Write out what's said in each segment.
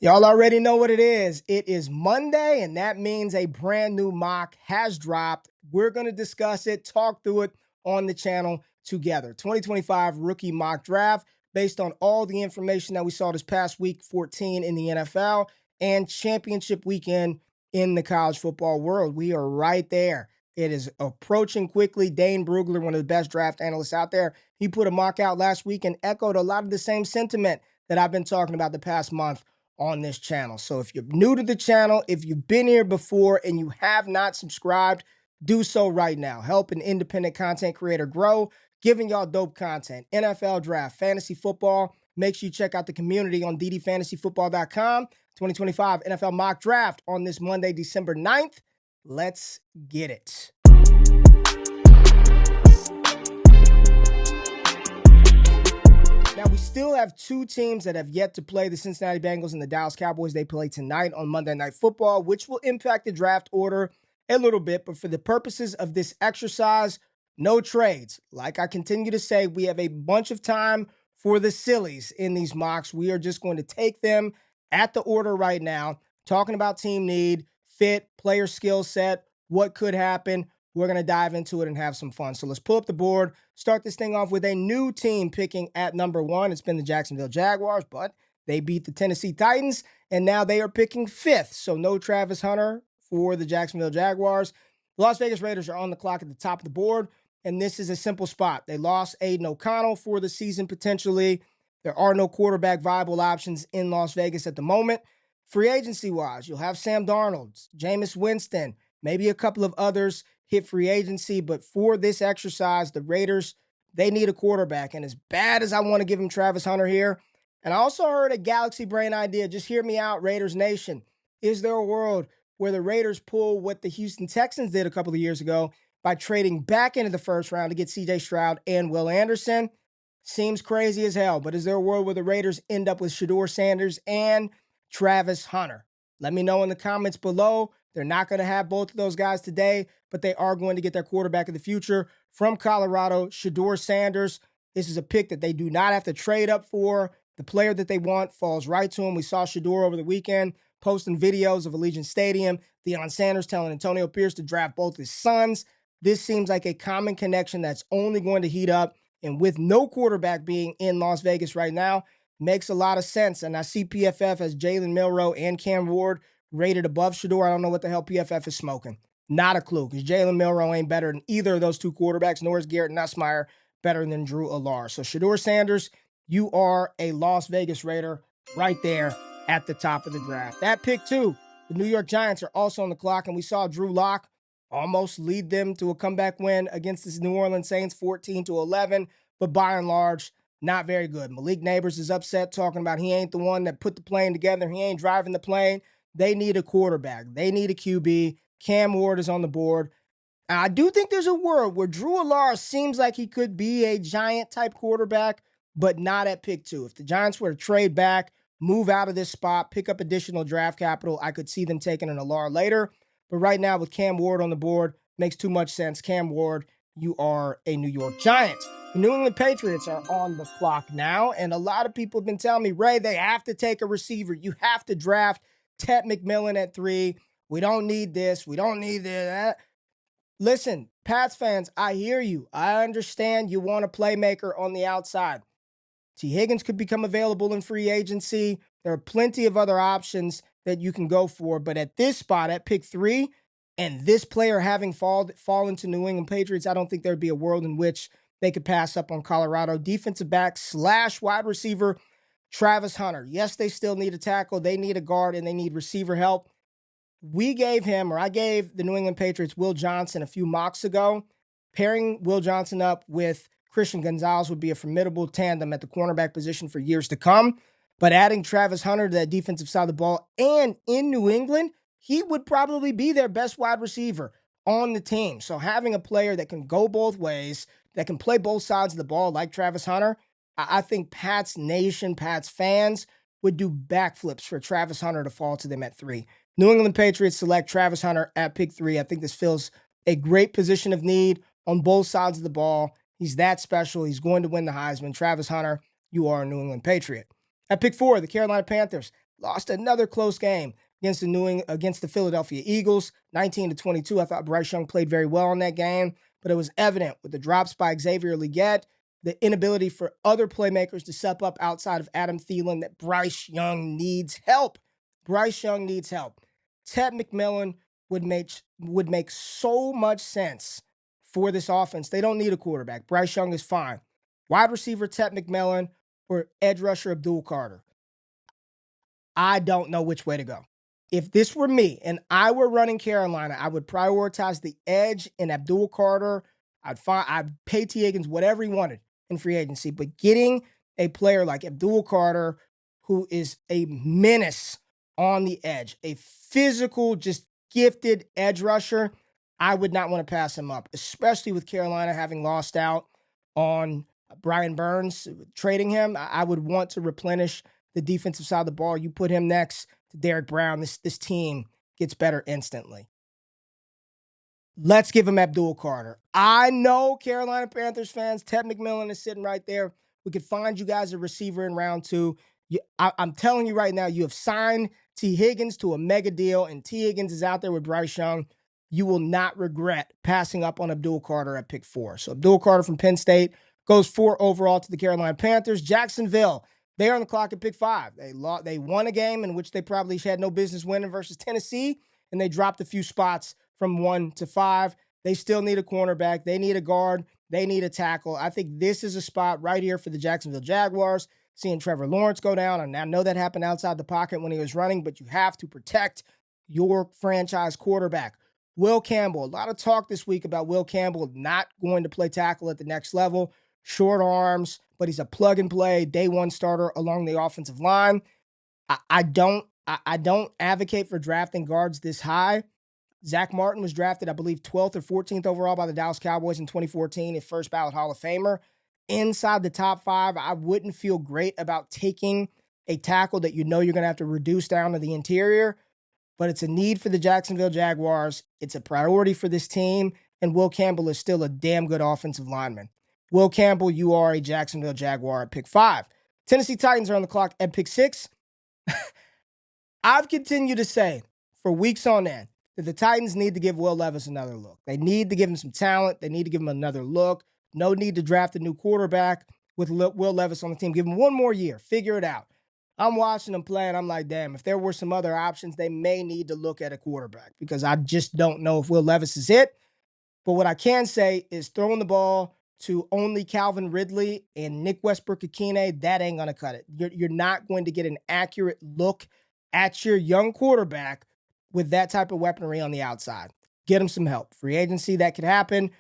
Y'all already know what it is. It is Monday, and that means a brand new mock has dropped. We're going to discuss it, talk through it on the channel together. 2025 rookie mock draft based on all the information that we saw this past week 14 in the NFL and championship weekend in the college football world. We are right there. It is approaching quickly. Dane Brugler, one of the best draft analysts out there, he put a mock out last week and echoed a lot of the same sentiment that I've been talking about the past month on this channel. So if you're new to the channel, if you've been here before and you have not subscribed, do so right now. Help an independent content creator grow, giving y'all dope content. NFL draft, fantasy football. Make sure you check out the community on ddfantasyfootball.com. 2025 NFL mock draft on this Monday, December 9th. Let's get it. Now, we still have two teams that have yet to play, the Cincinnati Bengals and the Dallas Cowboys. They play tonight on Monday Night Football, which will impact the draft order a little bit. But for the purposes of this exercise, no trades. Like I continue to say, we have a bunch of time for the sillies in these mocks. We are just going to take them at the order right now, talking about team need, fit, player skill set, what could happen. We're going to dive into it and have some fun. So let's pull up the board, start this thing off with a new team picking at number 1. It's been the Jacksonville Jaguars, but they beat the Tennessee Titans, and now they are picking 5th. So no Travis Hunter for the Jacksonville Jaguars. The Las Vegas Raiders are on the clock at the top of the board, and this is a simple spot. They lost Aiden O'Connell for the season potentially. There are no quarterback viable options in Las Vegas at the moment. Free agency-wise, you'll have Sam Darnold, Jameis Winston, maybe a couple of others hit free agency, but for this exercise, the Raiders, they need a quarterback. And as bad as I want to give him Travis Hunter here, and I also heard a galaxy brain idea, just hear me out, Raiders Nation. Is there a world where the Raiders pull what the Houston Texans did a couple of years ago by trading back into the first round to get C.J. Stroud and Will Anderson? Seems crazy as hell, but is there a world where the Raiders end up with Shedeur Sanders and Travis Hunter? Let me know in the comments below. They're not going to have both of those guys today, but they are going to get their quarterback of the future from Colorado, Shedeur Sanders. This is a pick that they do not have to trade up for. The player that they want falls right to him. We saw Shedeur over the weekend posting videos of Allegiant Stadium, Deion Sanders telling Antonio Pierce to draft both his sons. This seems like a common connection that's only going to heat up, and with no quarterback being in Las Vegas right now, makes a lot of sense. And I see PFF as Jalen Milroe and Cam Ward rated above Shedeur. I don't know what the hell PFF is smoking. Not a clue, because Jalen Milroe ain't better than either of those two quarterbacks, nor is Garrett Nussmeier better than Drew Allar. So Shedeur Sanders, you are a Las Vegas Raider right there at the top of the draft. At pick 2, the New York Giants are also on the clock, and we saw Drew Lock almost lead them to a comeback win against the New Orleans Saints, 14-11, but by and large, not very good. Malik Neighbors is upset, talking about he ain't the one that put the plane together. He ain't driving the plane. They need a quarterback. They need a QB. Cam Ward is on the board. And I do think there's a world where Drew Allar seems like he could be a Giant-type quarterback, but not at pick 2. If the Giants were to trade back, move out of this spot, pick up additional draft capital, I could see them taking an Allar later. But right now, with Cam Ward on the board, makes too much sense. Cam Ward, you are a New York Giant. The New England Patriots are on the clock now, and a lot of people have been telling me, Ray, they have to take a receiver. You have to draft Ted McMillan at 3. We don't need this. We don't need that. Listen, Pats fans, I hear you. I understand you want a playmaker on the outside. T. Higgins could become available in free agency. There are plenty of other options that you can go for. But at this spot, at pick 3, and this player having fallen to New England Patriots, I don't think there'd be a world in which they could pass up on Colorado defensive back / wide receiver Travis Hunter. Yes, they still need a tackle. They need a guard, and they need receiver help. I gave the New England Patriots Will Johnson a few mocks ago. Pairing Will Johnson up with Christian Gonzalez would be a formidable tandem at the cornerback position for years to come. But adding Travis Hunter to that defensive side of the ball, and in New England, he would probably be their best wide receiver on the team. So having a player that can go both ways, that can play both sides of the ball like Travis Hunter, I think Pats Nation, Pats fans would do backflips for Travis Hunter to fall to them at 3. New England Patriots select Travis Hunter at pick 3. I think this fills a great position of need on both sides of the ball. He's that special. He's going to win the Heisman. Travis Hunter, you are a New England Patriot. At pick 4, the Carolina Panthers. lost another close game against the Philadelphia Eagles, 19-22. I thought Bryce Young played very well in that game, but it was evident with the drops by Xavier Legette, the inability for other playmakers to step up outside of Adam Thielen, that Bryce Young needs help. Bryce Young needs help. Ted McMillan would make so much sense for this offense. They don't need a quarterback. Bryce Young is fine. Wide receiver Ted McMillan or edge rusher Abdul Carter. I don't know which way to go. If this were me and I were running Carolina, I would prioritize the edge in Abdul Carter. I'd pay T. Higgins whatever he wanted in free agency. But getting a player like Abdul Carter, who is a menace on the edge, a physical, just gifted edge rusher, I would not want to pass him up, especially with Carolina having lost out on Brian Burns, trading him. I would want to replenish the defensive side of the ball. You put him next to Derek Brown, this team gets better instantly. Let's give him Abdul Carter. I know Carolina Panthers fans, Ted McMillan is sitting right there. We could find you guys a receiver in round 2. I'm telling you right now, you have signed T. Higgins to a mega deal, and T. Higgins is out there with Bryce Young. You will not regret passing up on Abdul Carter at pick 4. So Abdul Carter from Penn State goes 4 overall to the Carolina Panthers. Jacksonville, they are on the clock at pick 5. They won a game in which they probably had no business winning versus Tennessee, and they dropped a few spots from 1 to 5. They still need a cornerback. They need a guard. They need a tackle. I think this is a spot right here for the Jacksonville Jaguars. Seeing Trevor Lawrence go down, and I know that happened outside the pocket when he was running, but you have to protect your franchise quarterback. Will Campbell, a lot of talk this week about Will Campbell not going to play tackle at the next level. Short arms, but he's a plug-and-play, day-one starter along the offensive line. I don't advocate for drafting guards this high. Zach Martin was drafted, I believe, 12th or 14th overall by the Dallas Cowboys in 2014, a first-ballot Hall of Famer. Inside the top 5, I wouldn't feel great about taking a tackle that you know you're going to have to reduce down to the interior, but it's a need for the Jacksonville Jaguars. It's a priority for this team, and Will Campbell is still a damn good offensive lineman. Will Campbell, you are a Jacksonville Jaguar at pick 5. Tennessee Titans are on the clock at pick 6. I've continued to say for weeks on end that the Titans need to give Will Levis another look. They need to give him some talent. They need to give him another look. No need to draft a new quarterback with Will Levis on the team. Give him one more year. Figure it out. I'm watching them play, and I'm like, damn, if there were some other options, they may need to look at a quarterback because I just don't know if Will Levis is it. But what I can say is throwing the ball to only Calvin Ridley and Nick Westbrook-Ikine, that ain't going to cut it. You're not going to get an accurate look at your young quarterback with that type of weaponry on the outside. Get him some help. Free agency, that could happen.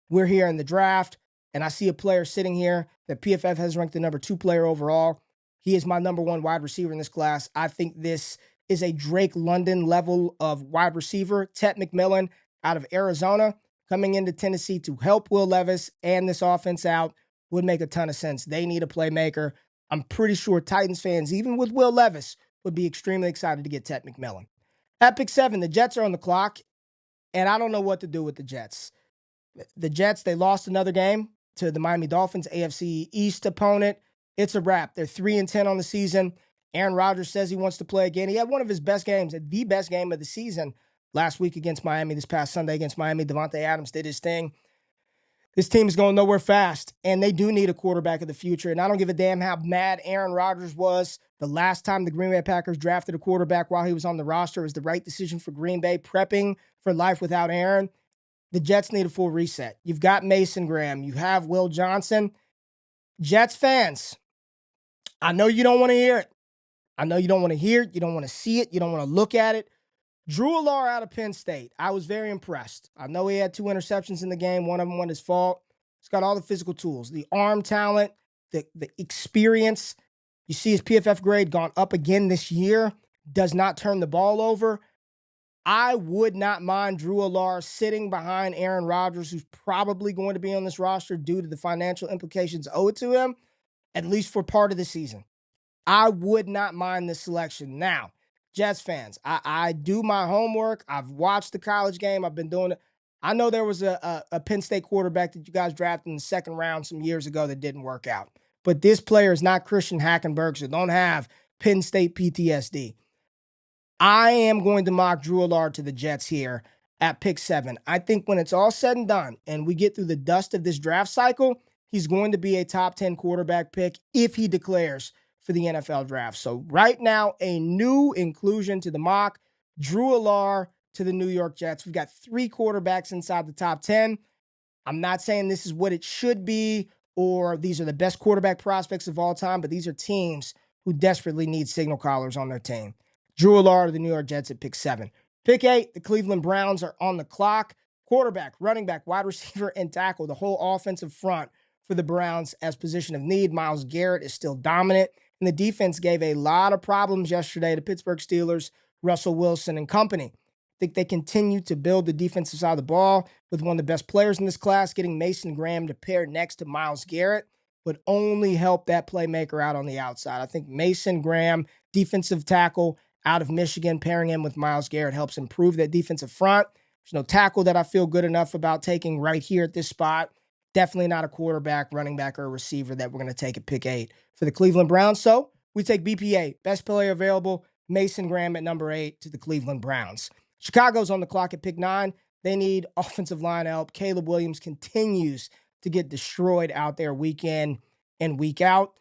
We're here in the draft, and I see a player sitting here that PFF has ranked the number 2 player overall. He is my number 1 wide receiver in this class. I think this is a Drake London level of wide receiver. Ted McMillan out of Arizona coming into Tennessee to help Will Levis and this offense out would make a ton of sense. They need a playmaker. I'm pretty sure Titans fans, even with Will Levis, would be extremely excited to get Ted McMillan. At pick 7, the Jets are on the clock, and I don't know what to do with the Jets. The Jets, they lost another game to the Miami Dolphins, AFC East opponent. It's a wrap. They're 3-10 on the season. Aaron Rodgers says he wants to play again. He had one of his best games, the best game of the season last week against Miami, this past Sunday against Miami. Devontae Adams did his thing. This team is going nowhere fast, and they do need a quarterback of the future. And I don't give a damn how mad Aaron Rodgers was the last time the Green Bay Packers drafted a quarterback while he was on the roster. It was the right decision for Green Bay, prepping for life without Aaron. The Jets need a full reset. You've got Mason Graham. You have Will Johnson. Jets fans, I know you don't want to hear it. I know you don't want to hear it. You don't want to see it. You don't want to look at it. Drew Allar out of Penn State. I was very impressed. I know he had 2 interceptions in the game. One of them wasn't his fault. He's got all the physical tools, the arm talent, the experience. You see his PFF grade gone up again this year. Does not turn the ball over. I would not mind Drew Allar sitting behind Aaron Rodgers, who's probably going to be on this roster due to the financial implications owed to him, at least for part of the season. I would not mind this selection. Now, Jets fans, I do my homework. I've watched the college game. I've been doing it. I know there was a Penn State quarterback that you guys drafted in the second round some years ago that didn't work out. But this player is not Christian Hackenberg, so don't have Penn State PTSD. I am going to mock Drew Allard to the Jets here at pick 7. I think when it's all said and done and we get through the dust of this draft cycle, he's going to be a top 10 quarterback pick if he declares for the NFL draft. So right now, a new inclusion to the mock, Drew Allard to the New York Jets. We've got 3 quarterbacks inside the top 10. I'm not saying this is what it should be or these are the best quarterback prospects of all time, but these are teams who desperately need signal callers on their team. Drew Allard of the New York Jets at pick 7. Pick 8, the Cleveland Browns are on the clock. Quarterback, running back, wide receiver, and tackle, the whole offensive front for the Browns as position of need. Myles Garrett is still dominant, and the defense gave a lot of problems yesterday to Pittsburgh Steelers, Russell Wilson, and company. I think they continue to build the defensive side of the ball with one of the best players in this class. Getting Mason Graham to pair next to Myles Garrett would only help that playmaker out on the outside. I think Mason Graham, defensive tackle out of Michigan, pairing him with Myles Garrett helps improve that defensive front. There's no tackle that I feel good enough about taking right here at this spot. Definitely not a quarterback, running back, or a receiver that we're going to take at pick 8 for the Cleveland Browns. So we take BP8, best player available, Mason Graham at number 8 to the Cleveland Browns. Chicago's on the clock at pick 9. They need offensive line help. Caleb Williams continues to get destroyed out there week in and week out.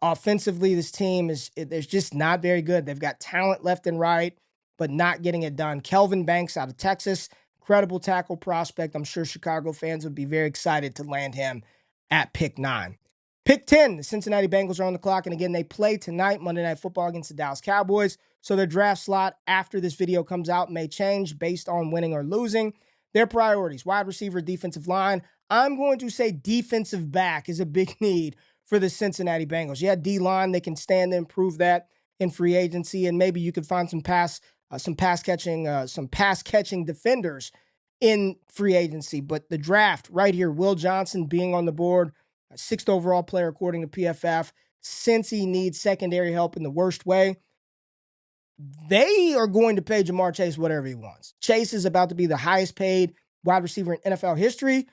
Offensively, this team is just not very good. They've got talent left and right, but not getting it done. Kelvin Banks out of Texas, incredible tackle prospect. I'm sure Chicago fans would be very excited to land him at pick 9. Pick 10, the Cincinnati Bengals are on the clock, and again, they play tonight, Monday Night Football, against the Dallas Cowboys, so their draft slot after this video comes out may change based on winning or losing. Their priorities, wide receiver, defensive line. I'm going to say defensive back is a big need for the Cincinnati Bengals. Yeah, D-line, they can stand to improve that in free agency, and maybe you could find some pass catching defenders in free agency. But the draft right here, Will Johnson being on the board, 6th overall player according to PFF. Since he needs secondary help in the worst way, they are going to pay Ja'Marr Chase whatever he wants. Chase is about to be the highest paid wide receiver in NFL history,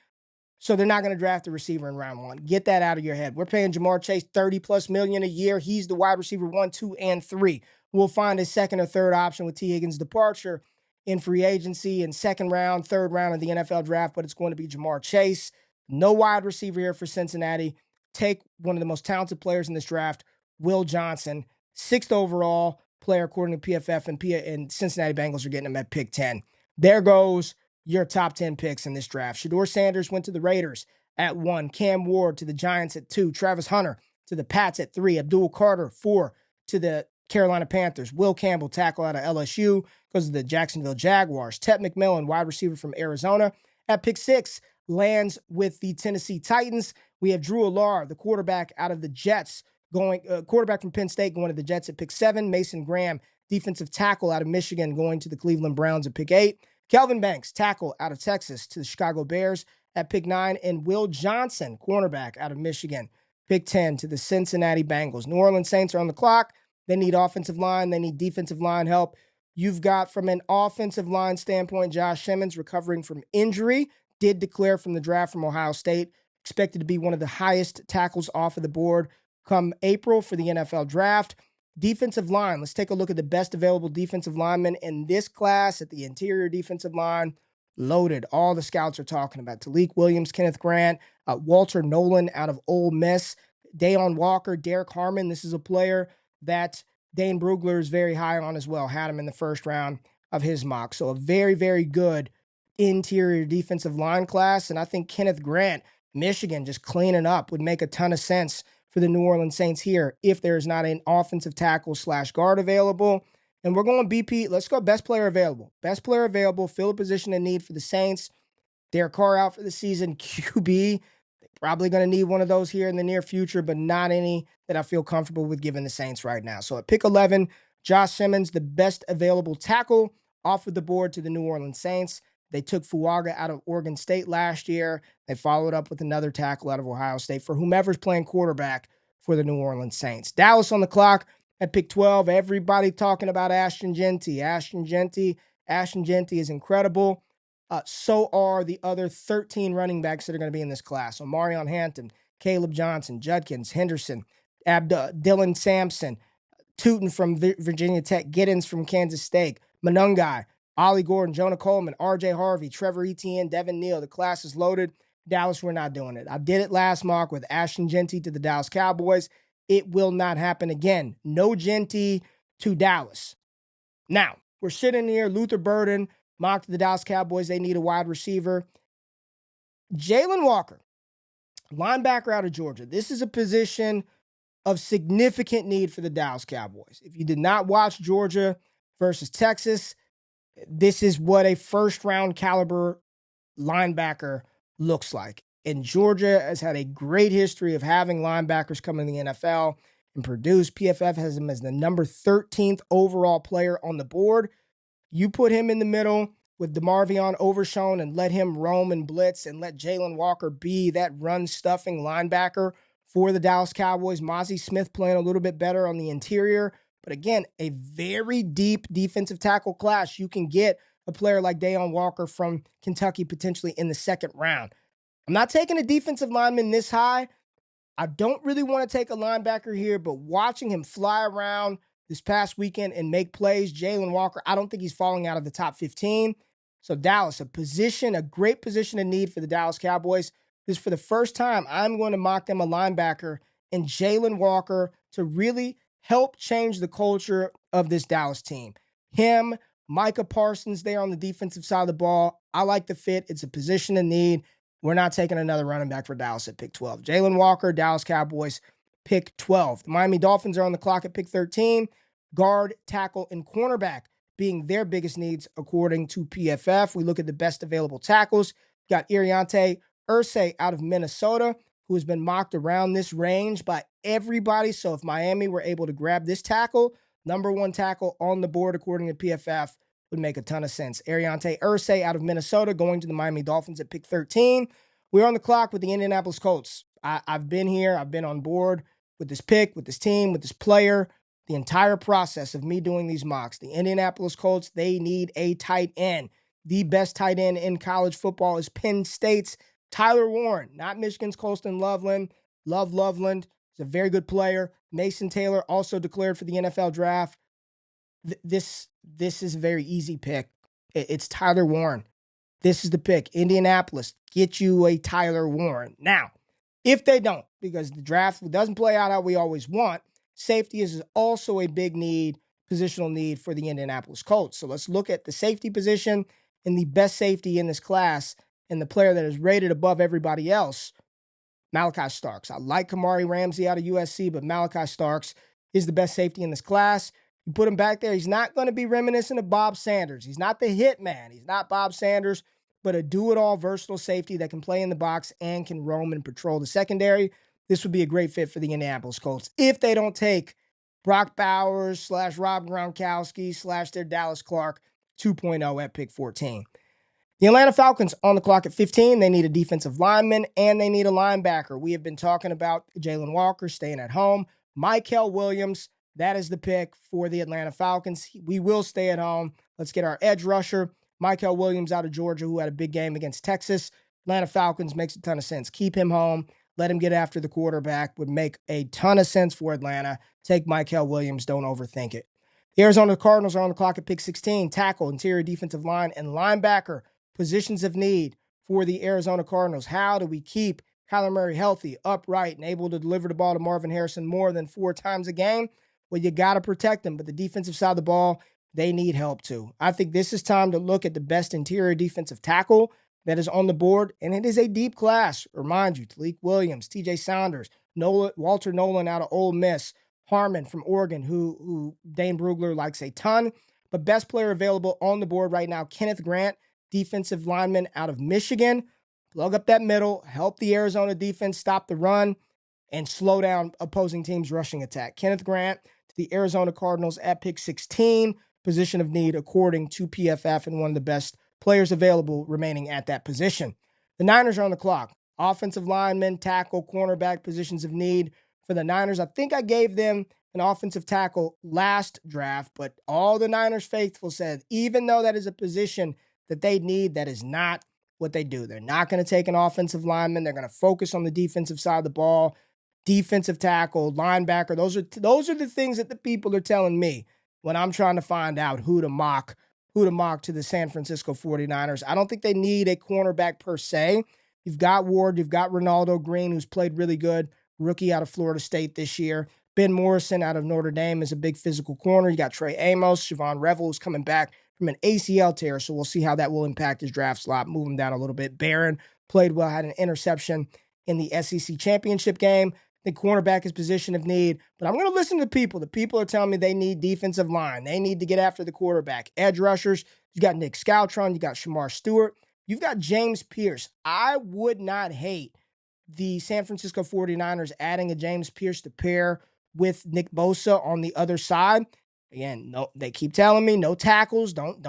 so they're not going to draft a receiver in round 1. Get that out of your head. We're paying Ja'Marr Chase $30+ million a year. He's the wide receiver 1, 2, and 3. We'll find a second or third option with T. Higgins' departure in free agency in second round, third round of the NFL draft, but it's going to be Ja'Marr Chase. No wide receiver here for Cincinnati. Take one of the most talented players in this draft, Will Johnson, 6th overall player according to PFF, and Cincinnati Bengals are getting him at pick 10. There goes your top 10 picks in this draft. Shedeur Sanders went to the Raiders at 1. Cam Ward to the Giants at 2. Travis Hunter to the Pats at 3. Abdul Carter, 4 to the Carolina Panthers. Will Campbell, tackle out of LSU, goes to the Jacksonville Jaguars. Ted McMillan, wide receiver from Arizona, at pick 6. Lands with the Tennessee Titans. We have Drew Allard, the quarterback out of the Jets, quarterback from Penn State, going to the Jets at pick 7. Mason Graham, defensive tackle out of Michigan, going to the Cleveland Browns at pick 8. Kelvin Banks, tackle out of Texas, to the Chicago Bears at pick 9. And Will Johnson, cornerback out of Michigan, pick 10 to the Cincinnati Bengals. New Orleans Saints are on the clock. They need offensive line. They need defensive line help. You've got, from an offensive line standpoint, Josh Simmons recovering from injury, did declare from the draft from Ohio State, expected to be one of the highest tackles off of the board come April for the NFL draft. Defensive line, let's take a look at the best available defensive linemen in this class at the interior defensive line. Loaded. All the scouts are talking about Talik Williams, Kenneth Grant, Walter Nolan out of Ole Miss, Dayon Walker, Derek Harmon. This is a player that Dane Brugler is very high on as well. Had him in the first round of his mock. So a very, very good interior defensive line class. And I think Kenneth Grant, Michigan, just cleaning up would make a ton of sense for the New Orleans Saints here if there's not an offensive tackle / guard available. And we're going BP. Let's go best player available. Best player available, fill a position in need for the Saints. Derek Carr out for the season. QB, they're probably going to need one of those here in the near future, but not any that I feel comfortable with giving the Saints right now. So at pick 11, Josh Simmons, the best available tackle off of the board to the New Orleans Saints. They took Fuaga out of Oregon State last year. They followed up with another tackle out of Ohio State for whomever's playing quarterback for the New Orleans Saints. Dallas on the clock at pick 12. Everybody talking about Ashton Jeanty. Ashton Jeanty is incredible. So are the other 13 running backs that are going to be in this class. So Marion Hampton, Caleb Johnson, Judkins, Henderson, Dylan Sampson, Tootin from Virginia Tech, Giddens from Kansas State, Monungai, Ollie Gordon, Jonah Coleman, R.J. Harvey, Trevor Etienne, Devin Neal. The class is loaded. Dallas, we're not doing it. I did it last mock with Ashton Jeanty to the Dallas Cowboys. It will not happen again. No Jeanty to Dallas. Now, we're sitting here, Luther Burden, mocked the Dallas Cowboys. They need a wide receiver. Jalen Walker, linebacker out of Georgia. This is a position of significant need for the Dallas Cowboys. If you did not watch Georgia versus Texas, this is what a first-round caliber linebacker looks like. And Georgia has had a great history of having linebackers come in the NFL and produce. PFF has him as the number 13th overall player on the board. You put him in the middle with DeMarvion Overshown and let him roam and blitz and let Jalen Walker be that run-stuffing linebacker for the Dallas Cowboys. Mozzie Smith playing a little bit better on the interior. But again, a very deep defensive tackle class. You can get a player like Deion Walker from Kentucky potentially in the second round. I'm not taking a defensive lineman this high. I don't really want to take a linebacker here, but watching him fly around this past weekend and make plays, Jalen Walker, I don't think he's falling out of the top 15. So Dallas, a great position of need for the Dallas Cowboys. This for the first time, I'm going to mock them a linebacker and Jalen Walker to really help change the culture of this Dallas team. Him, Micah Parsons there on the defensive side of the ball. I like the fit. It's a position of need. We're not taking another running back for Dallas at pick 12. Jalen Walker, Dallas Cowboys, pick 12. The Miami Dolphins are on the clock at pick 13. Guard, tackle, and cornerback being their biggest needs according to PFF. We look at the best available tackles. Got Iriante Irsay out of Minnesota, who has been mocked around this range by everybody. So if Miami were able to grab this tackle, number one tackle on the board according to PFF, would make a ton of sense. Iriante Irsay out of Minnesota going to the Miami Dolphins at pick 13. We're on the clock with the Indianapolis Colts. I've been here. I've been on board with this pick, with this team, with this player, the entire process of me doing these mocks. The Indianapolis Colts, they need a tight end. The best tight end in college football is Penn State's Tyler Warren, not Michigan's Colston Loveland. Love Loveland. He's a very good player. Mason Taylor also declared for the NFL draft. This is a very easy pick. It's Tyler Warren. This is the pick. Indianapolis, get you a Tyler Warren. Now, if they don't, because the draft doesn't play out how we always want, safety is also a big need, positional need for the Indianapolis Colts. So let's look at the safety position and the best safety in this class and the player that is rated above everybody else, Malachi Starks. I like Kamari Ramsey out of USC, but Malachi Starks is the best safety in this class. You put him back there, he's not going to be reminiscent of Bob Sanders. He's not the hit man. He's not Bob Sanders, but a do-it-all versatile safety that can play in the box and can roam and patrol the secondary. This would be a great fit for the Indianapolis Colts if they don't take Brock Bowers / Rob Gronkowski / their Dallas Clark 2.0 at pick 14. The Atlanta Falcons on the clock at 15. They need a defensive lineman and they need a linebacker. We have been talking about Jalen Walker staying at home. Mykel Williams, that is the pick for the Atlanta Falcons. We will stay at home. Let's get our edge rusher, Mykel Williams out of Georgia, who had a big game against Texas. Atlanta Falcons makes a ton of sense. Keep him home. Let him get after the quarterback. Would make a ton of sense for Atlanta. Take Mykel Williams. Don't overthink it. The Arizona Cardinals are on the clock at pick 16. Tackle, interior defensive line, and linebacker. Positions of need for the Arizona Cardinals. How do we keep Kyler Murray healthy, upright, and able to deliver the ball to Marvin Harrison more than 4 times a game? Well, you got to protect him, but the defensive side of the ball, they need help too. I think this is time to look at the best interior defensive tackle that is on the board, and it is a deep class. Remind you, Talik Williams, TJ Saunders, Walter Nolan out of Ole Miss, Harmon from Oregon, who Dane Brugler likes a ton, but best player available on the board right now, Kenneth Grant, defensive lineman out of Michigan. Plug up that middle, help the Arizona defense stop the run, and slow down opposing teams' rushing attack. Kenneth Grant to the Arizona Cardinals at pick 16, position of need according to PFF, and one of the best players available remaining at that position. The Niners are on the clock. Offensive lineman, tackle, cornerback, positions of need for the Niners. I think I gave them an offensive tackle last draft, but all the Niners faithful said, even though that is a position that they need, that is not what they do. They're not going to take an offensive lineman. They're going to focus on the defensive side of the ball. defensive tackle, linebacker. Those are the things that the people are telling me when I'm trying to find out who to mock to the San Francisco 49ers. I don't think they need a cornerback per se. You've got Ward, you've got Ronaldo Green, who's played really good, rookie out of Florida State this year. Ben Morrison out of Notre Dame is a big physical corner. You got Trey Amos, Siobhan Revel, who's coming back from an ACL tear, so we'll see how that will impact his draft slot, move him down a little bit. Barron played well, had an interception in the SEC championship game. I think cornerback is position of need, but I'm going to listen to the people. The people are telling me they need defensive line. They need to get after the quarterback. Edge rushers, you got Nick Scoutron, you got Shamar Stewart, you've got James Pierce. I would not hate the San Francisco 49ers adding a James Pierce to pair with Nick Bosa on the other side. Again, no, they keep telling me no tackles, don't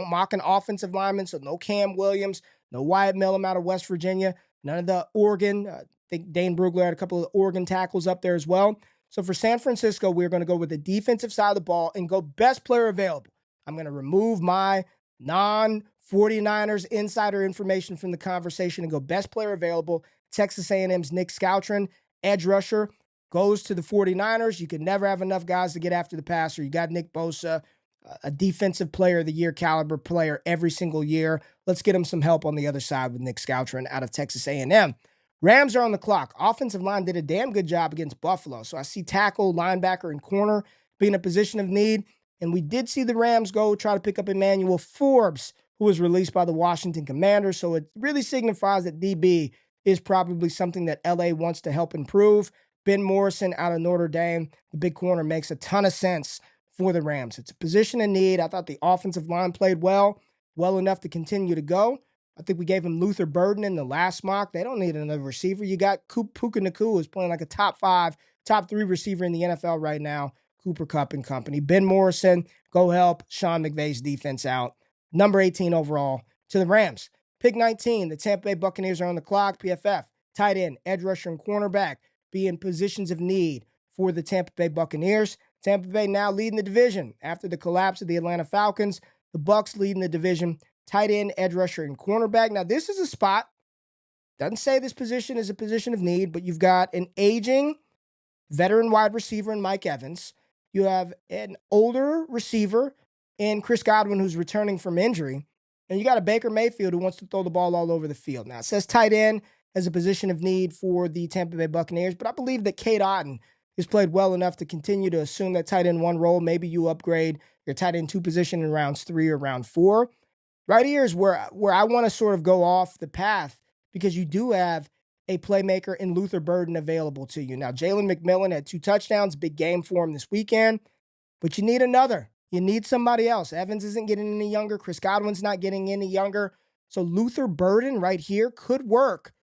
mock an offensive lineman, so no Cam Williams, no Wyatt Millham out of West Virginia, none of the Oregon. I think Dane Brugler had a couple of Oregon tackles up there as well. So for San Francisco, we're going to go with the defensive side of the ball and go best player available. I'm going to remove my non-49ers insider information from the conversation and go best player available. Texas A&M's Nick Scoutron, edge rusher, goes to the 49ers. You can never have enough guys to get after the passer. You got Nick Bosa, a defensive player of the year caliber player every single year. Let's get him some help on the other side with Nick Scoutron out of Texas A&M. Rams are on the clock. Offensive line did a damn good job against Buffalo. So I see tackle, linebacker, and corner being a position of need. And we did see the Rams go try to pick up Emmanuel Forbes, who was released by the Washington Commanders. So it really signifies that DB is probably something that LA wants to help improve. Ben Morrison out of Notre Dame, the big corner, makes a ton of sense for the Rams. It's a position in need. I thought the offensive line played well enough to continue to go. I think we gave him Luther Burden in the last mock. They don't need another receiver. You got Puka Nacua, who's playing like a top 5, top 3 receiver in the NFL right now. Cooper Kupp and company. Ben Morrison, go help Sean McVay's defense out. Number 18 overall to the Rams. Pick 19, the Tampa Bay Buccaneers are on the clock. PFF, tight end, edge rusher, and cornerback be in positions of need for the Tampa Bay Buccaneers. Tampa Bay now leading the division after the collapse of the Atlanta Falcons. The Bucs leading the division. Tight end, edge rusher, and cornerback. Now, this is a spot. Doesn't say this position is a position of need, but you've got an aging veteran wide receiver in Mike Evans. You have an older receiver in Chris Godwin, who's returning from injury. And you got a Baker Mayfield who wants to throw the ball all over the field. Now, it says tight end as a position of need for the Tampa Bay Buccaneers, but I believe that Cade Otton has played well enough to continue to assume that tight end 1 role. Maybe you upgrade your tight end 2 position in rounds 3 or round 4. Right here is where I want to sort of go off the path because you do have a playmaker in Luther Burden available to you. Now, Jalen McMillan had 2 touchdowns, big game for him this weekend, but you need another. You need somebody else. Evans isn't getting any younger. Chris Godwin's not getting any younger. So Luther Burden right here could work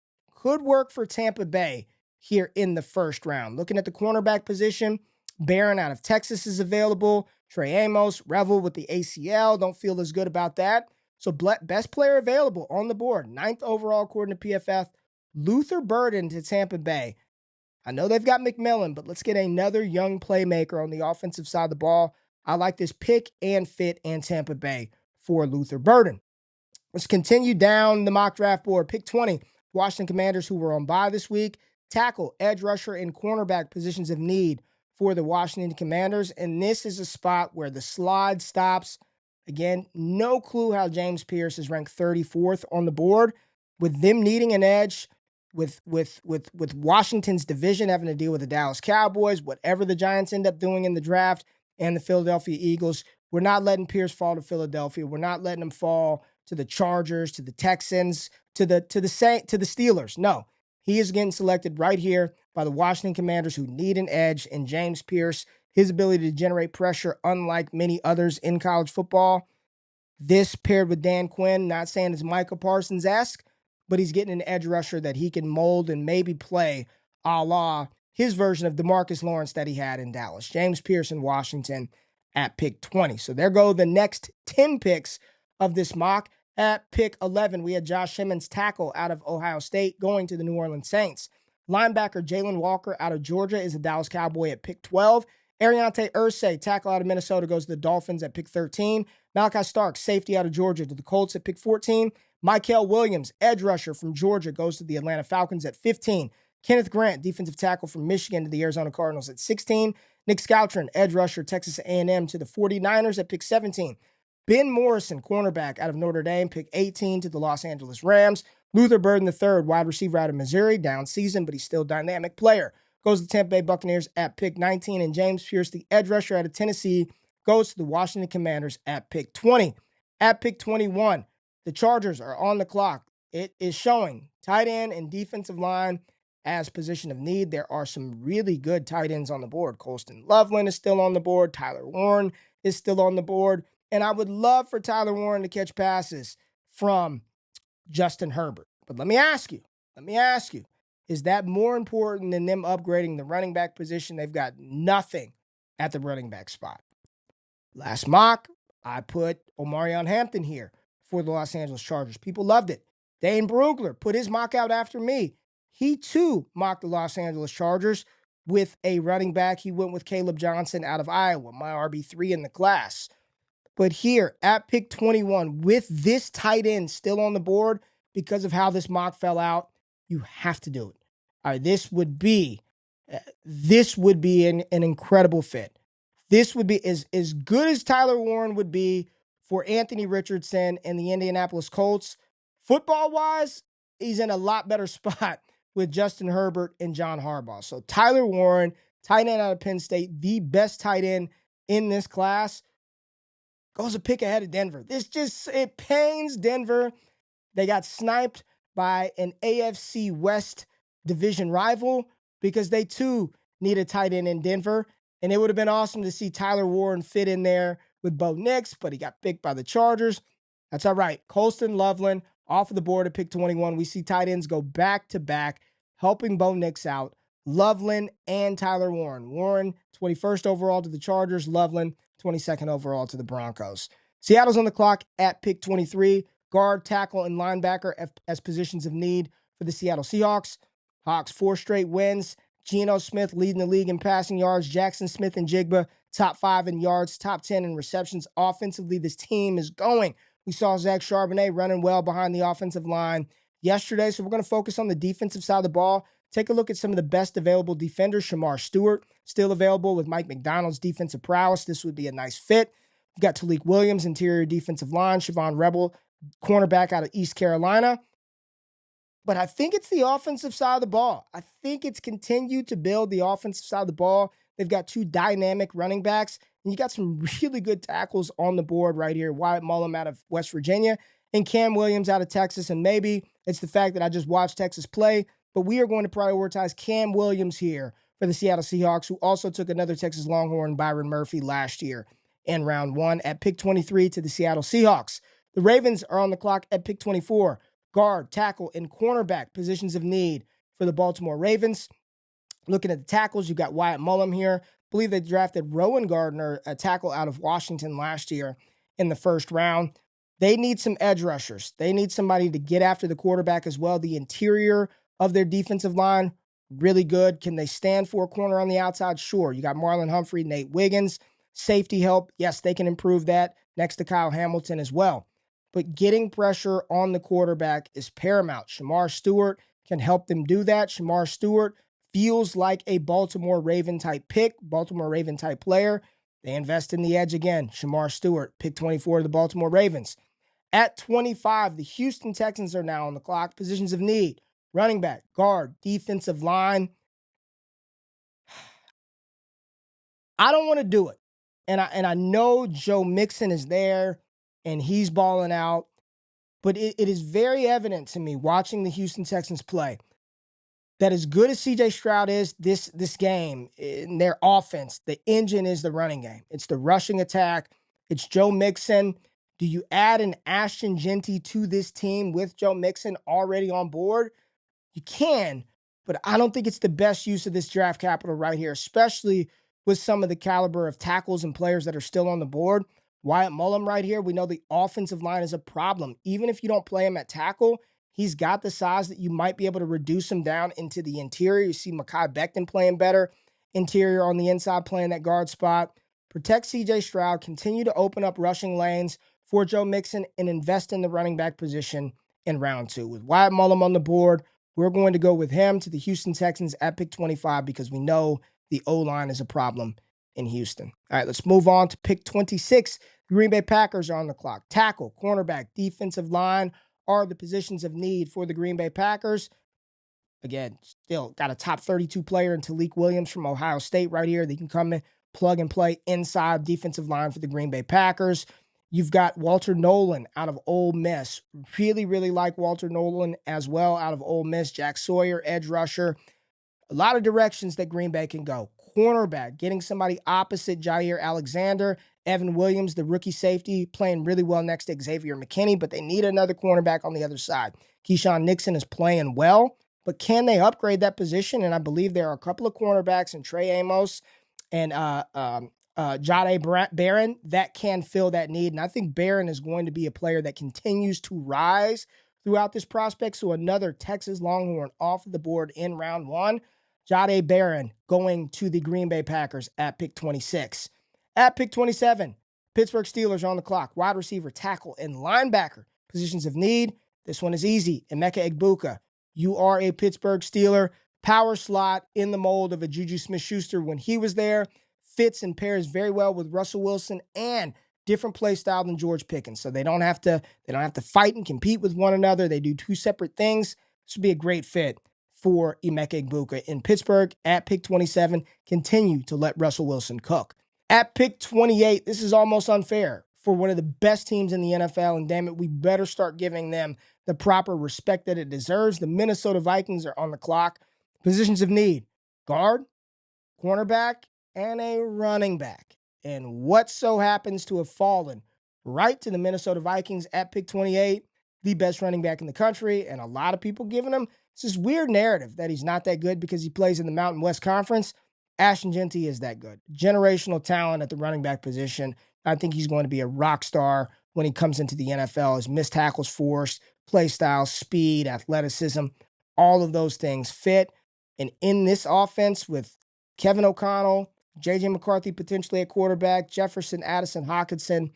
for Tampa Bay here in the first round. Looking at the cornerback position, Barron out of Texas is available. Trey Amos, Revel with the ACL, don't feel as good about that. So best player available on the board, 9th overall according to PFF, Luther Burden to Tampa Bay. I know they've got McMillan, but let's get another young playmaker on the offensive side of the ball. I like this pick and fit in Tampa Bay for Luther Burden. Let's continue down the mock draft board. Pick 20, Washington Commanders, who were on bye this week. Tackle, edge rusher, and cornerback positions of need for the Washington Commanders. And this is a spot where the slide stops. Again, no clue how James Pierce is ranked 34th on the board. With them needing an edge, with Washington's division having to deal with the Dallas Cowboys, whatever the Giants end up doing in the draft, and the Philadelphia Eagles, we're not letting Pierce fall to Philadelphia. We're not letting him fall to the Chargers, to the Texans, to the Steelers. No, he is getting selected right here by the Washington Commanders, who need an edge, and James Pierce, his ability to generate pressure, unlike many others in college football. This paired with Dan Quinn, not saying it's Micah Parsons-esque, but he's getting an edge rusher that he can mold and maybe play a la his version of DeMarcus Lawrence that he had in Dallas. James Pierce in Washington at pick 20. So there go the next 10 picks of this mock. At pick 11, we had Josh Simmons, tackle out of Ohio State, going to the New Orleans Saints. Linebacker Jalen Walker out of Georgia is a Dallas Cowboy at pick 12. Ariante Irsay, tackle out of Minnesota, goes to the Dolphins at pick 13. Malachi Starks, safety out of Georgia, to the Colts at pick 14. Mykel Williams, edge rusher from Georgia, goes to the Atlanta Falcons at 15. Kenneth Grant, defensive tackle from Michigan to the Arizona Cardinals at 16. Nick Scoutron, edge rusher, Texas A&M to the 49ers at pick 17. Ben Morrison, cornerback out of Notre Dame, pick 18 to the Los Angeles Rams. Luther Burden III, wide receiver out of Missouri, down season, but he's still a dynamic player, goes to the Tampa Bay Buccaneers at pick 19. And James Pierce, the edge rusher out of Tennessee, goes to the Washington Commanders at pick 20. At pick 21, the Chargers are on the clock. It is showing tight end and defensive line as position of need. There are some really good tight ends on the board. Colston Loveland is still on the board. Tyler Warren is still on the board. And I would love for Tyler Warren to catch passes from Justin Herbert. But let me ask you, is that more important than them upgrading the running back position? They've got nothing at the running back spot. Last mock, I put Omarion Hampton here for the Los Angeles Chargers. People loved it. Dane Brugler put his mock out after me. He, too, mocked the Los Angeles Chargers with a running back. He went with Caleb Johnson out of Iowa, my RB3 in the class. But here, at pick 21, with this tight end still on the board, because of how this mock fell out, you have to do it. All right, this would be an incredible fit. This would be as good as Tyler Warren would be for Anthony Richardson and the Indianapolis Colts. Football-wise, he's in a lot better spot with Justin Herbert and John Harbaugh. So Tyler Warren, tight end out of Penn State, the best tight end in this class, goes a pick ahead of Denver. It pains Denver. They got sniped by an AFC West division rival because they too need a tight end in Denver. And it would have been awesome to see Tyler Warren fit in there with Bo Nix, but he got picked by the Chargers. That's all right. Colston Loveland off of the board at pick 21. We see tight ends go back to back, helping Bo Nix out. Loveland and Tyler Warren. Warren, 21st overall to the Chargers. Loveland, 22nd overall to the Broncos. Seattle's on the clock at pick 23. Guard, tackle, and linebacker as positions of need for the Seattle Seahawks. Hawks, 4 straight wins. Geno Smith leading the league in passing yards. Jackson Smith and Jigba, top 5 in yards, top 10 in receptions. Offensively, this team is going. We saw Zach Charbonnet running well behind the offensive line yesterday, so we're going to focus on the defensive side of the ball. Take a look at some of the best available defenders. Shamar Stewart, still available with Mike McDonald's defensive prowess. This would be a nice fit. We've got Talik Williams, interior defensive line. Siobhan Rebel, cornerback out of East Carolina. But I think it's the offensive side of the ball. I think it's continued to build the offensive side of the ball. They've got 2 dynamic running backs, and you got some really good tackles on the board right here. Wyatt Mullum out of West Virginia and Cam Williams out of Texas. And maybe it's the fact that I just watched Texas play, but we are going to prioritize Cam Williams here for the Seattle Seahawks, who also took another Texas Longhorn, Byron Murphy, last year in round 1 at pick 23 to the Seattle Seahawks. The Ravens are on the clock at pick 24. Guard, tackle, and cornerback positions of need for the Baltimore Ravens. Looking at the tackles, you've got Wyatt Mullum here. I believe they drafted Rowan Gardner, a tackle out of Washington last year in the first round. They need some edge rushers. They need somebody to get after the quarterback as well. The interior of their defensive line, really good. Can they stand for a corner on the outside? Sure. You got Marlon Humphrey, Nate Wiggins. Safety help, yes, they can improve that next to Kyle Hamilton as well. But getting pressure on the quarterback is paramount. Shamar Stewart can help them do that. Shamar Stewart feels like a Baltimore Raven-type pick, Baltimore Raven-type player. They invest in the edge again. Shamar Stewart, pick 24 to the Baltimore Ravens. At 25, the Houston Texans are now on the clock. Positions of need, running back, guard, defensive line. I don't want to do it. And I know Joe Mixon is there, and he's balling out. But it is very evident to me watching the Houston Texans play that as good as C.J. Stroud is this game, in their offense, the engine is the running game. It's the rushing attack. It's Joe Mixon. Do you add an Ashton Jeanty to this team with Joe Mixon already on board? You can, but I don't think it's the best use of this draft capital right here, especially with some of the caliber of tackles and players that are still on the board. Wyatt Mullum right here, we know the offensive line is a problem. Even if you don't play him at tackle, he's got the size that you might be able to reduce him down into the interior. You see Mekhi Becton playing better interior on the inside, playing that guard spot. Protect C.J. Stroud, continue to open up rushing lanes for Joe Mixon, and invest in the running back position in round 2. With Wyatt Mullum on the board, We're going to go with him to the Houston Texans at pick 25 because we know the O-line is a problem in Houston. All right, let's move on to pick 26. The Green Bay Packers are on the clock. Tackle, cornerback, defensive line are the positions of need for the Green Bay Packers. Again, still got a top 32 player in Talik Williams from Ohio State right here. They can come in, plug and play inside defensive line for the Green Bay Packers. You've got Walter Nolan out of Ole Miss. Really, really like Walter Nolan as well out of Ole Miss. Jack Sawyer, edge rusher. A lot of directions that Green Bay can go. Cornerback, getting somebody opposite Jair Alexander. Evan Williams, the rookie safety, playing really well next to Xavier McKinney, but they need another cornerback on the other side. Keyshawn Nixon is playing well, but can they upgrade that position? And I believe there are a couple of cornerbacks in Trey Amos and Jahdae Barron that can fill that need. And I think Barron is going to be a player that continues to rise throughout this prospect. So another Texas Longhorn off the board in round one. Jahdae Barron going to the Green Bay Packers at pick 26. At pick 27, Pittsburgh Steelers are on the clock. Wide receiver, tackle, and linebacker. Positions of need. This one is easy. Emeka Egbuka. You are a Pittsburgh Steeler. Power slot in the mold of a Juju Smith-Schuster when he was there. Fits and pairs very well with Russell Wilson and different play style than George Pickens. So they don't have to fight and compete with one another. They do two separate things. This would be a great fit for Emeka Egbuka in Pittsburgh at pick 27. Continue to let Russell Wilson cook. At pick 28, this is almost unfair for one of the best teams in the NFL, and damn it, we better start giving them the proper respect that it deserves. The Minnesota Vikings are on the clock. Positions of need, guard, cornerback, and a running back. And what so happens to have fallen right to the Minnesota Vikings at pick 28, the best running back in the country, and a lot of people giving him this weird narrative that he's not that good because he plays in the Mountain West Conference. Ashton Jeanty is that good. Generational talent at the running back position. I think he's going to be a rock star when he comes into the NFL. His missed tackles forced, play style, speed, athleticism, all of those things fit. And in this offense with Kevin O'Connell, J.J. McCarthy potentially at quarterback, Jefferson, Addison, Hockenson,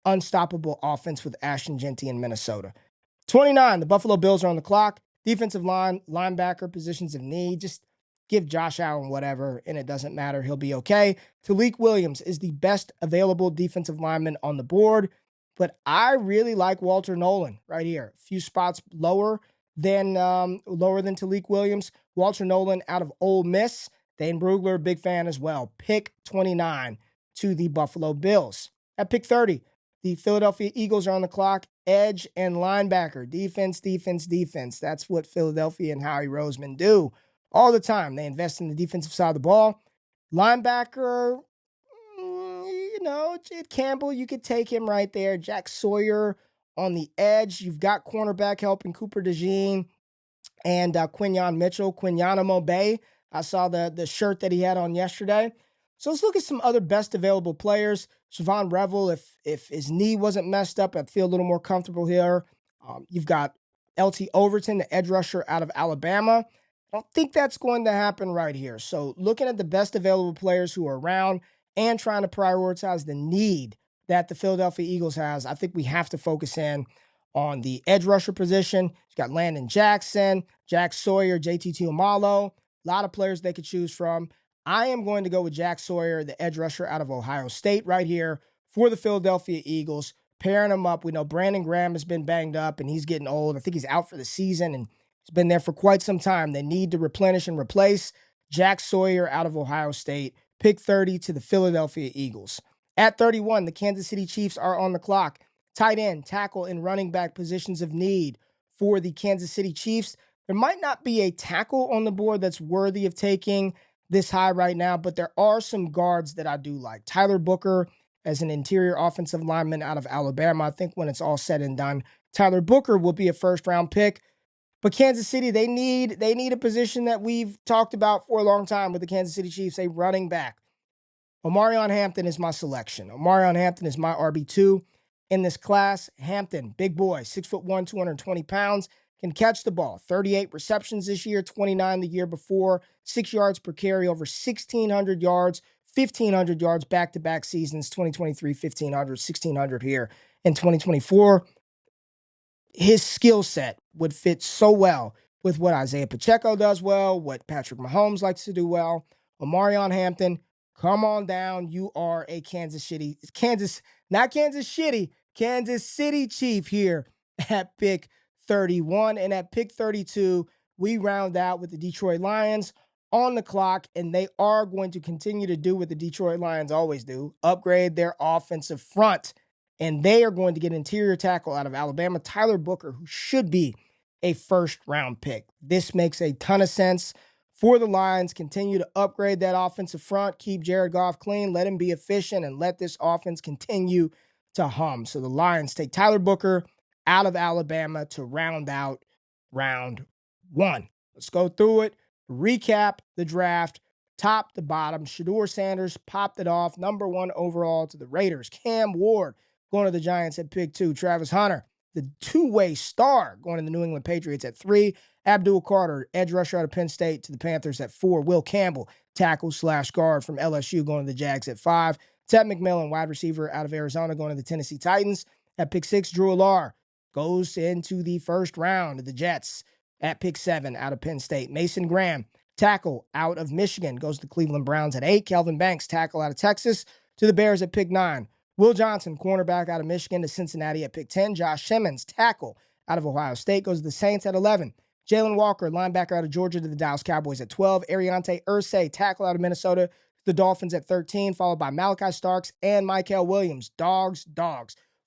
unstoppable offense with Ashton Jeanty in Minnesota. 29, the Buffalo Bills are on the clock. Defensive line, linebacker, positions of need. Just give Josh Allen whatever, and it doesn't matter. He'll be okay. Talik Williams is the best available defensive lineman on the board, but I really like Walter Nolan right here. A few spots lower than Talik Williams. Walter Nolan out of Ole Miss. Dane Brugler, big fan as well. Pick 29 to the Buffalo Bills. At pick 30, the Philadelphia Eagles are on the clock. Edge and linebacker. Defense, defense, defense. That's what Philadelphia and Howie Roseman do all the time. They invest in the defensive side of the ball. Linebacker, Jed Campbell, you could take him right there. Jack Sawyer on the edge. You've got cornerback help in Cooper DeJean and Quinyon Mitchell. Quinyana Bay. I saw the shirt that he had on yesterday. So let's look at some other best available players. Siobhan Revel, if his knee wasn't messed up, I'd feel a little more comfortable here. You've got LT Overton, the edge rusher out of Alabama. I don't think that's going to happen right here. So looking at the best available players who are around and trying to prioritize the need that the Philadelphia Eagles has, I think we have to focus in on the edge rusher position. You've got Landon Jackson, Jack Sawyer, JT Tuimoloau. A lot of players they could choose from. I am going to go with Jack Sawyer, the edge rusher out of Ohio State right here for the Philadelphia Eagles, pairing him up. We know Brandon Graham has been banged up and he's getting old. I think he's out for the season and he's been there for quite some time. They need to replenish and replace Jack Sawyer out of Ohio State. Pick 30 to the Philadelphia Eagles. At 31, the Kansas City Chiefs are on the clock. Tight end, tackle, and running back positions of need for the Kansas City Chiefs. There might not be a tackle on the board that's worthy of taking this high right now, but there are some guards that I do like. Tyler Booker as an interior offensive lineman out of Alabama. I think when it's all said and done, Tyler Booker will be a first-round pick. But Kansas City, they need a position that we've talked about for a long time with the Kansas City Chiefs, a running back. Omarion Hampton is my selection. Omarion Hampton is my RB2 in this class. Hampton, big boy, 6'1", 220 pounds, can catch the ball. 38 receptions this year, 29 the year before, 6 yards per carry, over 1,600 yards, 1,500 yards back-to-back seasons, 2023, 1,500, 1,600 here in 2024. His skill set would fit so well with what Isaiah Pacheco does well, what Patrick Mahomes likes to do well. Omarion Hampton, come on down. You are a Kansas City Chief here at pick 31. And at pick 32, we round out with the Detroit Lions on the clock, and they are going to continue to do what the Detroit Lions always do, upgrade their offensive front. And they are going to get interior tackle out of Alabama, Tyler Booker, who should be a first-round pick. This makes a ton of sense for the Lions. Continue to upgrade that offensive front, keep Jared Goff clean, let him be efficient, and let this offense continue to hum. So the Lions take Tyler Booker out of Alabama to round out round one. Let's go through it, recap the draft, top to bottom. Shedeur Sanders popped it off, number 1 overall to the Raiders. Cam Ward going to the Giants at pick 2. Travis Hunter, the two-way star, going to the New England Patriots at 3. Abdul Carter, edge rusher out of Penn State, to the Panthers at 4. Will Campbell, tackle/guard from LSU, going to the Jags at 5. Ted McMillan, wide receiver out of Arizona, going to the Tennessee Titans at pick 6. Drew Allar goes into the first round of the Jets at pick 7 out of Penn State. Mason Graham, tackle out of Michigan, goes to the Cleveland Browns at 8. Kelvin Banks, tackle out of Texas, to the Bears at pick 9. Will Johnson, cornerback out of Michigan, to Cincinnati at pick 10. Josh Simmons, tackle out of Ohio State, goes to the Saints at 11. Jalen Walker, linebacker out of Georgia, to the Dallas Cowboys at 12. Ariante Irsay, tackle out of Minnesota, to the Dolphins at 13, followed by Malachi Starks and Mykel Williams. Dogs.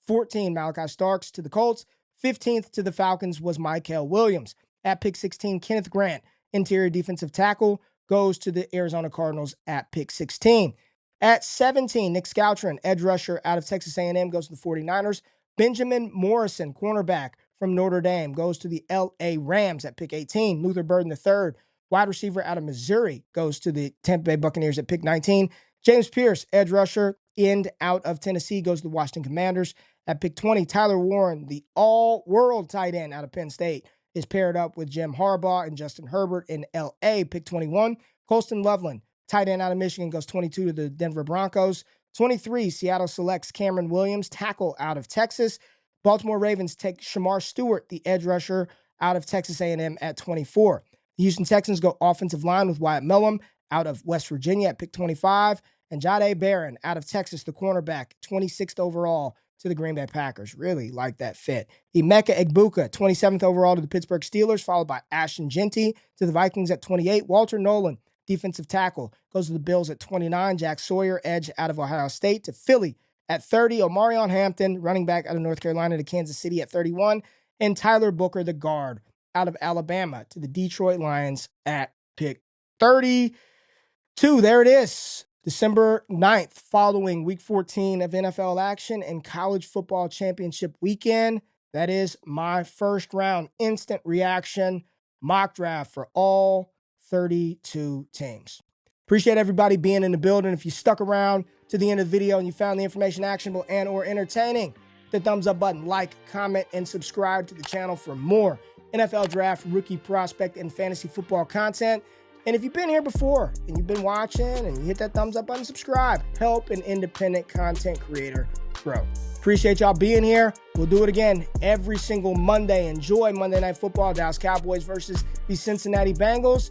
14, Malachi Starks to the Colts. 15th to the Falcons was Mykel Williams. At pick 16, Kenneth Grant, interior defensive tackle, goes to the Arizona Cardinals at pick 16. At 17, Nick Scoutron, edge rusher out of Texas A&M, goes to the 49ers. Benjamin Morrison, cornerback from Notre Dame, goes to the L.A. Rams at pick 18. Luther Burden III, wide receiver out of Missouri, goes to the Tampa Bay Buccaneers at pick 19. James Pierce, edge rusher, end out of Tennessee, goes to the Washington Commanders at pick 20. Tyler Warren, the all-world tight end out of Penn State, is paired up with Jim Harbaugh and Justin Herbert in L.A., pick 21. Colston Loveland, tight end out of Michigan, goes 22 to the Denver Broncos. 23, Seattle selects Cameron Williams, tackle out of Texas. Baltimore Ravens take Shamar Stewart, the edge rusher out of Texas A&M at 24. The Houston Texans go offensive line with Wyatt Millum out of West Virginia at pick 25. And Jahdae Barron out of Texas, the cornerback, 26th overall to the Green Bay Packers. Really like that fit. Emeka Egbuka, 27th overall to the Pittsburgh Steelers, followed by Ashton Jeanty to the Vikings at 28. Walter Nolan, defensive tackle, goes to the Bills at 29. Jack Sawyer, edge out of Ohio State, to Philly at 30. Omarion Hampton, running back out of North Carolina, to Kansas City at 31. And Tyler Booker, the guard out of Alabama, to the Detroit Lions at pick 32. There it is. December 9th, following week 14 of NFL action and college football championship weekend. That is my first round instant reaction mock draft for all 32 teams. Appreciate everybody being in the building. If you stuck around to the end of the video and you found the information actionable and or entertaining, hit the thumbs up button, like, comment, and subscribe to the channel for more NFL draft, rookie prospect, and fantasy football content. And if you've been here before and you've been watching and you hit that thumbs up button, subscribe. Help an independent content creator grow. Appreciate y'all being here. We'll do it again every single Monday. Enjoy Monday Night Football, Dallas Cowboys versus the Cincinnati Bengals.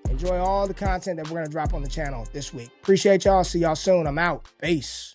Enjoy all the content that we're going to drop on the channel this week. Appreciate y'all. See y'all soon. I'm out. Peace.